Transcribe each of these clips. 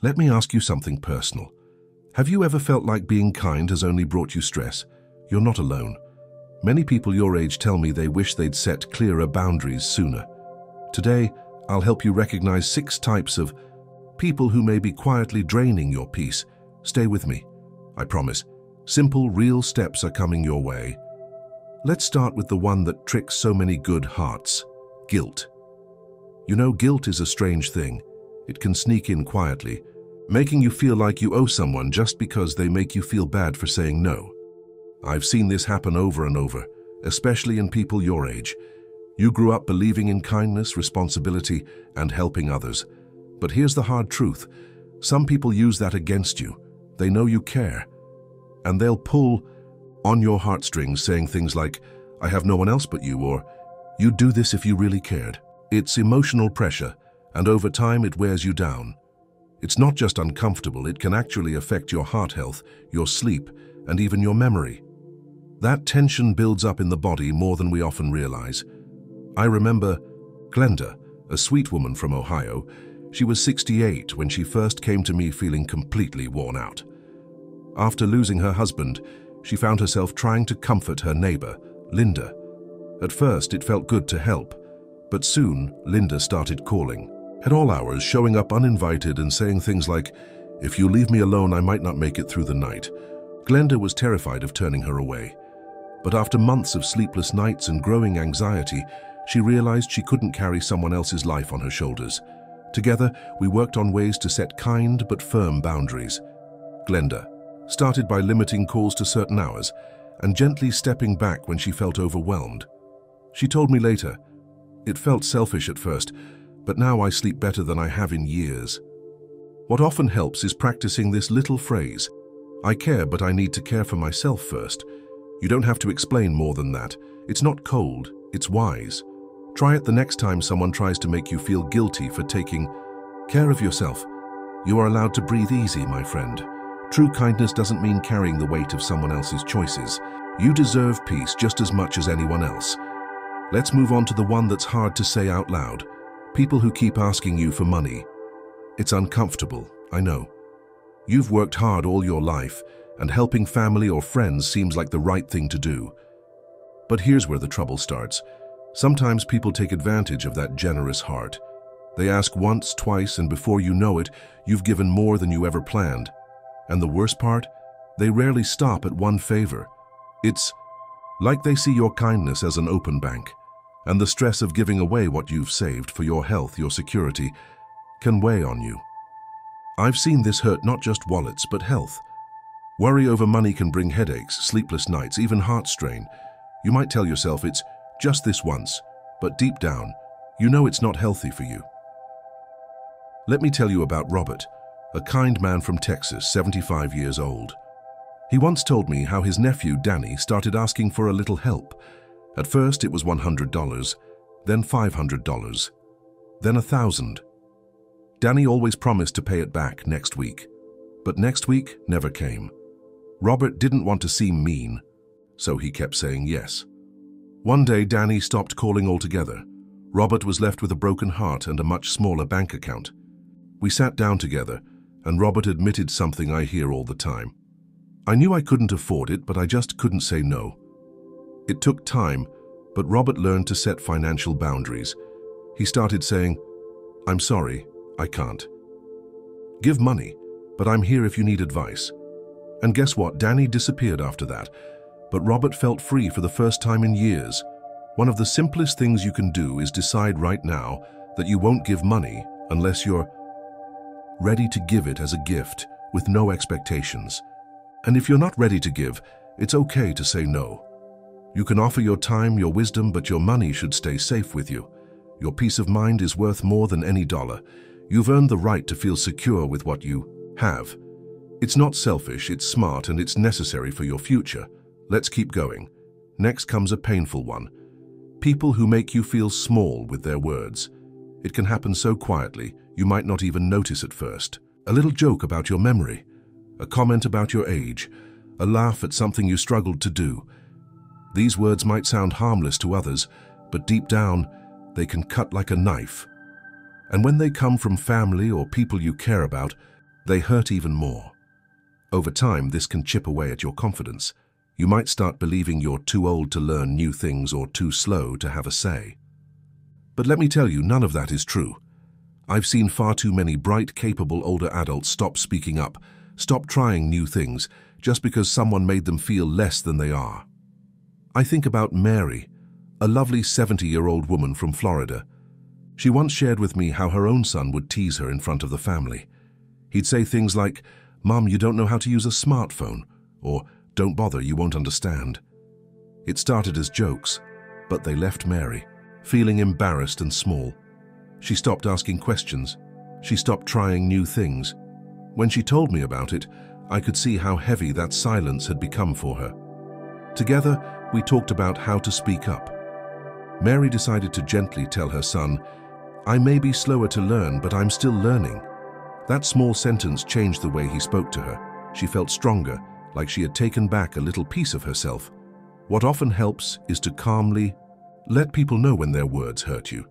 Let me ask you something personal. Have you ever felt like being kind has only brought you stress? You're not alone. Many people your age tell me they wish they'd set clearer boundaries sooner. Today, I'll help you recognize 6 types of people who may be quietly draining your peace. Stay with me. I promise. Simple, real steps are coming your way. Let's start with the one that tricks so many good hearts. Guilt. You know, guilt is a strange thing. It can sneak in quietly, making you feel like you owe someone just because they make you feel bad for saying no. I've seen this happen over and over, especially in people your age. You grew up believing in kindness, responsibility, and helping others. But here's the hard truth. Some people use that against you. They know you care, and they'll pull on your heartstrings, saying things like, "I have no one else but you," or "You'd do this if you really cared." It's emotional pressure, and over time it wears you down. It's not just uncomfortable, it can actually affect your heart health, your sleep, and even your memory. That tension builds up in the body more than we often realize. I remember Glenda, a sweet woman from Ohio. She was 68 when she first came to me feeling completely worn out. After losing her husband, she found herself trying to comfort her neighbor, Linda. At first, it felt good to help, but soon Linda started calling, at all hours, showing up uninvited and saying things like, "If you leave me alone, I might not make it through the night." Glenda was terrified of turning her away. But after months of sleepless nights and growing anxiety, she realized she couldn't carry someone else's life on her shoulders. Together, we worked on ways to set kind but firm boundaries. Glenda started by limiting calls to certain hours and gently stepping back when she felt overwhelmed. She told me later, "It felt selfish at first, but now I sleep better than I have in years." What often helps is practicing this little phrase, "I care, but I need to care for myself first." You don't have to explain more than that. It's not cold, it's wise. Try it the next time someone tries to make you feel guilty for taking care of yourself. You are allowed to breathe easy, my friend. True kindness doesn't mean carrying the weight of someone else's choices. You deserve peace just as much as anyone else. Let's move on to the one that's hard to say out loud. People who keep asking you for money. It's uncomfortable, I know. You've worked hard all your life, and helping family or friends seems like the right thing to do. But here's where the trouble starts. Sometimes people take advantage of that generous heart. They ask once, twice, and before you know it, you've given more than you ever planned. And the worst part? They rarely stop at one favor. It's like they see your kindness as an open bank, and the stress of giving away what you've saved for your health, your security, can weigh on you. I've seen this hurt not just wallets, but health. Worry over money can bring headaches, sleepless nights, even heart strain. You might tell yourself it's just this once, but deep down, you know it's not healthy for you. Let me tell you about Robert, a kind man from Texas, 75 years old. He once told me how his nephew, Danny, started asking for a little help. At first, it was $100, then $500, then $1,000. Danny always promised to pay it back next week, but next week never came. Robert didn't want to seem mean, so he kept saying yes. One day, Danny stopped calling altogether. Robert was left with a broken heart and a much smaller bank account. We sat down together, and Robert admitted something I hear all the time. I knew I couldn't afford it, but I just couldn't say no. It took time, but Robert learned to set financial boundaries. He started saying, "I'm sorry, I can't. Give money, but I'm here if you need advice." And guess what? Danny disappeared after that, but Robert felt free for the first time in years. One of the simplest things you can do is decide right now that you won't give money unless you're ready to give it as a gift with no expectations. And if you're not ready to give, it's okay to say no. You can offer your time, your wisdom, but your money should stay safe with you. Your peace of mind is worth more than any dollar. You've earned the right to feel secure with what you have. It's not selfish, it's smart, and it's necessary for your future. Let's keep going. Next comes a painful one. People who make you feel small with their words. It can happen so quietly, you might not even notice at first. A little joke about your memory, a comment about your age, a laugh at something you struggled to do. These words might sound harmless to others, but deep down, they can cut like a knife. And when they come from family or people you care about, They hurt even more. Over time, this can chip away at your confidence. You might start believing you're too old to learn new things or too slow to have a say. But let me tell you, none of that is true. I've seen far too many bright, capable older adults stop speaking up, stop trying new things, just because someone made them feel less than they are. I think about Mary, a lovely 70-year-old woman from Florida. She once shared with me how her own son would tease her in front of the family. He'd say things like, "Mom, you don't know how to use a smartphone," or "Don't bother, you won't understand." It started as jokes, but they left Mary feeling embarrassed and small. She stopped asking questions. She stopped trying new things. When she told me about it, I could see how heavy that silence had become for her. Together, we talked about how to speak up. Mary decided to gently tell her son, "I may be slower to learn, but I'm still learning." That small sentence changed the way he spoke to her. She felt stronger, like she had taken back a little piece of herself. What often helps is to calmly let people know when their words hurt you.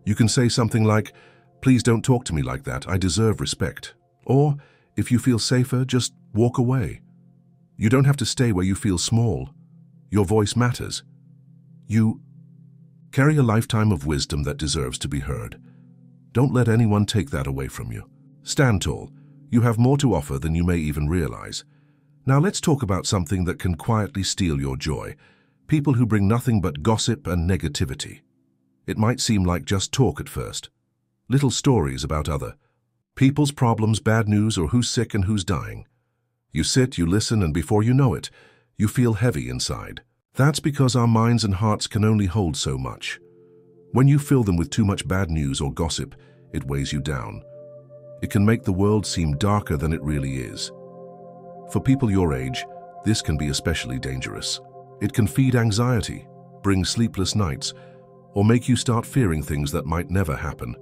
You can say something like, "Please don't talk to me like that, I deserve respect." Or, if you feel safer, just walk away. You don't have to stay where you feel small. Your voice matters. You carry a lifetime of wisdom that deserves to be heard. Don't let anyone take that away from you. Stand tall. You have more to offer than you may even realize. Now let's talk about something that can quietly steal your joy. People who bring nothing but gossip and negativity. It might seem like just talk at first. Little stories about other people's problems, bad news, or who's sick and who's dying. You sit, you listen, and before you know it, you feel heavy inside. That's because our minds and hearts can only hold so much. When you fill them with too much bad news or gossip, it weighs you down. It can make the world seem darker than it really is. For people your age, this can be especially dangerous. It can feed anxiety, bring sleepless nights, or make you start fearing things that might never happen.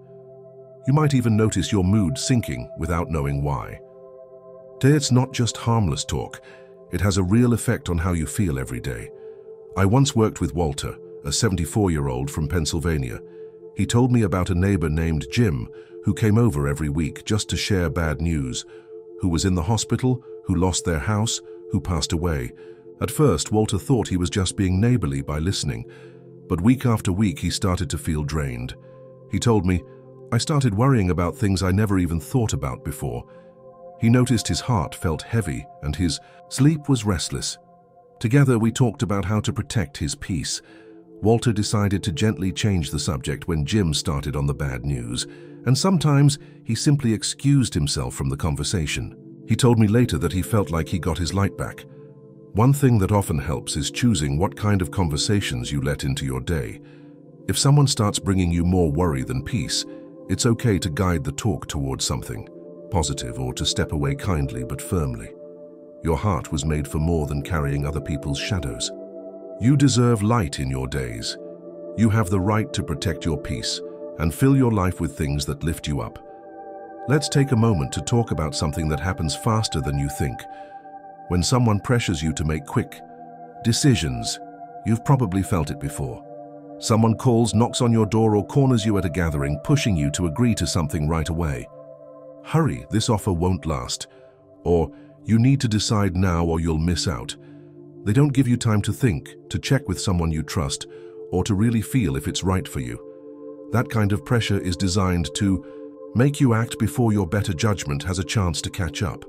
You might even notice your mood sinking without knowing why. Today, it's not just harmless talk. It has a real effect on how you feel every day. I once worked with Walter, a 74-year-old from Pennsylvania. He told me about a neighbor named Jim who came over every week just to share bad news, who was in the hospital, who lost their house, who passed away. At first, Walter thought he was just being neighborly by listening, but week after week he started to feel drained. He told me, "I started worrying about things I never even thought about before." He noticed his heart felt heavy and his sleep was restless. Together we talked about how to protect his peace. Walter decided to gently change the subject when Jim started on the bad news, and sometimes he simply excused himself from the conversation. He told me later that he felt like he got his light back. One thing that often helps is choosing what kind of conversations you let into your day. If someone starts bringing you more worry than peace, it's okay to guide the talk towards something positive or to step away kindly but firmly. Your heart was made for more than carrying other people's shadows. You deserve light in your days. You have the right to protect your peace and fill your life with things that lift you up. Let's take a moment to talk about something that happens faster than you think. When someone pressures you to make quick decisions, you've probably felt it before. Someone calls, knocks on your door, or corners you at a gathering, pushing you to agree to something right away. "Hurry, this offer won't last." Or, "You need to decide now or you'll miss out." They don't give you time to think, to check with someone you trust, or to really feel if it's right for you. That kind of pressure is designed to make you act before your better judgment has a chance to catch up.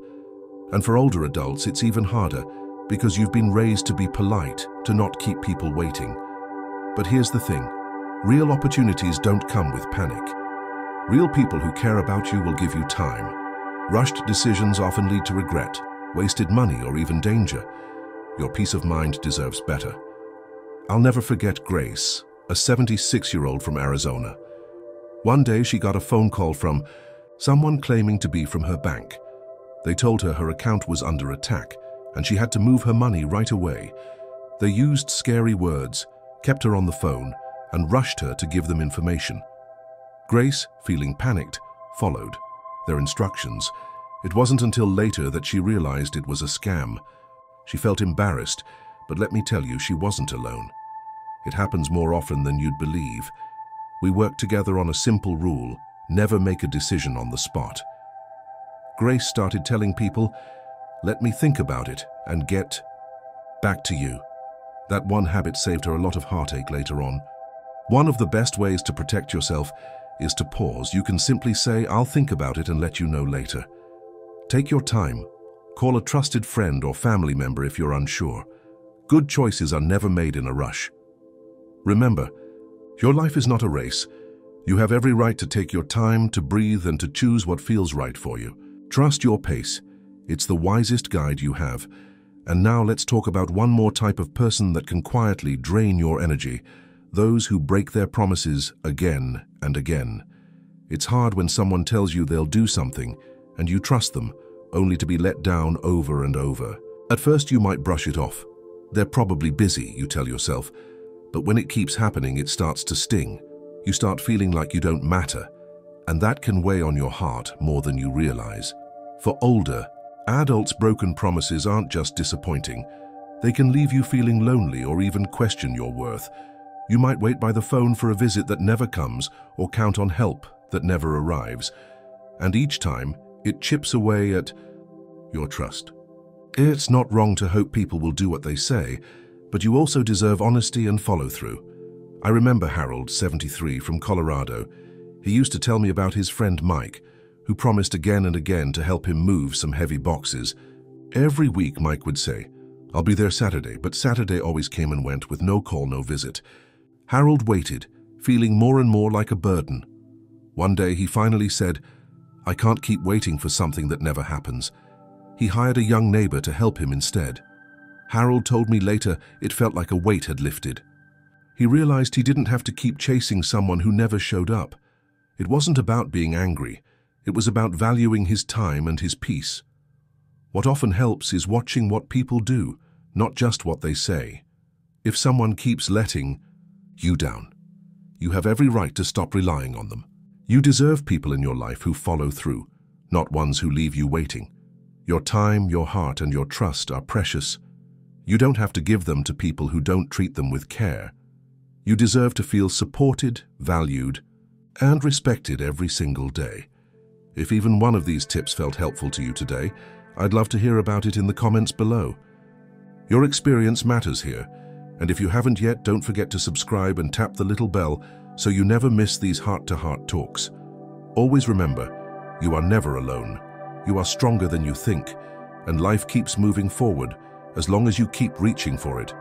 And for older adults, it's even harder because you've been raised to be polite, to not keep people waiting. But here's the thing, real opportunities don't come with panic. Real people who care about you will give you time. Rushed decisions often lead to regret, wasted money, or even danger. Your peace of mind deserves better. I'll never forget Grace, a 76-year-old from Arizona. One day she got a phone call from someone claiming to be from her bank. They told her her account was under attack and she had to move her money right away. They used scary words, kept her on the phone, and rushed her to give them information. Grace, feeling panicked, followed their instructions. It wasn't until later that she realized it was a scam. She felt embarrassed, but let me tell you, she wasn't alone. It happens more often than you'd believe. We worked together on a simple rule: never make a decision on the spot. Grace started telling people, "Let me think about it and get back to you." That one habit saved her a lot of heartache later on. One of the best ways to protect yourself is to pause. You can simply say, "I'll think about it and let you know later." Take your time. Call a trusted friend or family member if you're unsure. Good choices are never made in a rush. Remember, your life is not a race. You have every right to take your time, to breathe, and to choose what feels right for you. Trust your pace. It's the wisest guide you have. And now let's talk about one more type of person that can quietly drain your energy: those who break their promises again and again. It's hard when someone tells you they'll do something, and you trust them, only to be let down over and over. At first you might brush it off. They're probably busy, you tell yourself. But when it keeps happening, it starts to sting. You start feeling like you don't matter, and that can weigh on your heart more than you realize. For older adults, broken promises aren't just disappointing. They can leave you feeling lonely or even question your worth. You might wait by the phone for a visit that never comes, or count on help that never arrives. And each time, it chips away at your trust. It's not wrong to hope people will do what they say, but you also deserve honesty and follow-through. I remember Harold, 73, from Colorado. He used to tell me about his friend Mike, who promised again and again to help him move some heavy boxes. Every week, Mike would say, "I'll be there Saturday," but Saturday always came and went with no call, no visit. Harold waited, feeling more and more like a burden. One day he finally said, "I can't keep waiting for something that never happens." He hired a young neighbor to help him instead. Harold told me later it felt like a weight had lifted. He realized he didn't have to keep chasing someone who never showed up. It wasn't about being angry. It was about valuing his time and his peace. What often helps is watching what people do, not just what they say. If someone keeps letting you down, you have every right to stop relying on them. You deserve people in your life who follow through, not ones who leave you waiting. Your time, your heart, and your trust are precious. You don't have to give them to people who don't treat them with care. You deserve to feel supported, valued, and respected every single day. If even one of these tips felt helpful to you today, I'd love to hear about it in the comments below. Your experience matters here, and if you haven't yet, don't forget to subscribe and tap the little bell so you never miss these heart-to-heart talks. Always remember, you are never alone. You are stronger than you think, and life keeps moving forward as long as you keep reaching for it.